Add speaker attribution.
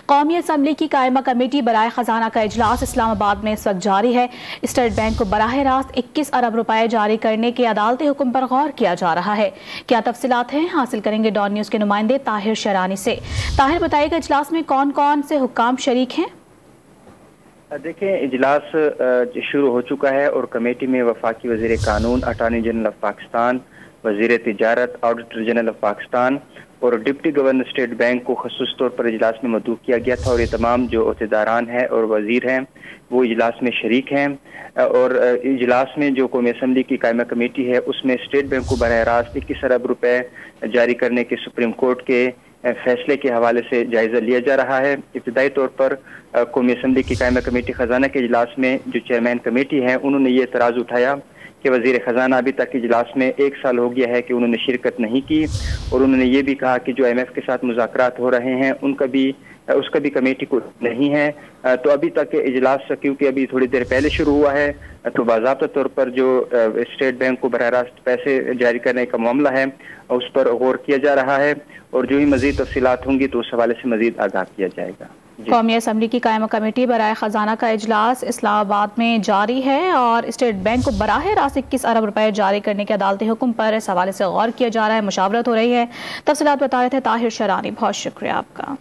Speaker 1: قومی اسمبلی کی قائمہ کمیٹی برائے خزانہ کا اجلاس اسلام آباد میں اس وقت جاری ہے۔ اسٹیٹ بینک کو براہ راست 21 ارب روپے جاری کرنے کے عدالتی حکم پر غور کیا جا رہا ہے۔ کیا تفصیلات ہیں؟ حاصل کریں گے ڈان نیوز کے نمائندے طاہر شرانی سے۔ طاہر، بتائیے کہ اجلاس میں کون کون سے حکام شریک ہیں؟
Speaker 2: دیکھیں، اجلاس شروع ہو چکا ہے اور کمیٹی میں وفاقی وزیر قانون، اٹارنی جنرل آف پاکستان، وزیر تجارت، آڈیٹر جنرل آف پاکستان اور ڈپٹی گورنر اسٹیٹ بینک کو خصوصی طور پر اجلاس میں مدعو کیا گیا تھا، اور یہ تمام جو عہدیداران ہیں اور وزیر ہیں وہ اجلاس میں شریک ہیں۔ اور اجلاس میں جو قومی اسمبلی کی قائمہ کمیٹی ہے اس میں اسٹیٹ بینک کو براہ راست 21 ارب روپے جاری کرنے کے سپریم کورٹ کے فیصلے کے حوالے سے جائزہ لیا جا رہا ہے۔ ابتدائی طور پر قومی اسمبلی کی قائمہ کمیٹی خزانہ کے اجلاس میں جو چیئرمین کمیٹی ہیں انہوں نے یہ اعتراض اٹھایا کہ وزیر خزانہ ابھی تک اجلاس میں 1 سال ہو گیا ہے کہ انہوں نے شرکت نہیں کی، اور انہوں نے یہ بھی کہا کہ جو IMF کے ساتھ مذاکرات ہو رہے ہیں اس کا بھی کمیٹی کو نہیں ہے۔ تو ابھی تک اجلاس کیونکہ ابھی تھوڑی دیر پہلے شروع ہوا ہے تو باضابطہ طور پر جو اسٹیٹ بینک کو براہ راست پیسے جاری کرنے کا معاملہ ہے اس پر غور کیا جا رہا ہے، اور جو ہی مزید تفصیلات ہوں گی تو اس حوالے سے مزید آگاہ کیا جائے گا۔
Speaker 1: قومی اسمبلی کی قائمہ کمیٹی برائے خزانہ کا اجلاس اسلام آباد میں جاری ہے اور اسٹیٹ بینک کو براہ راست 21 ارب روپے جاری کرنے کے عدالتی حکم پر اس حوالے سے غور کیا جا رہا ہے، مشاورت ہو رہی ہے۔ تفصیلات بتا رہے تھے طاہر شرانی، بہت شکریہ آپ کا۔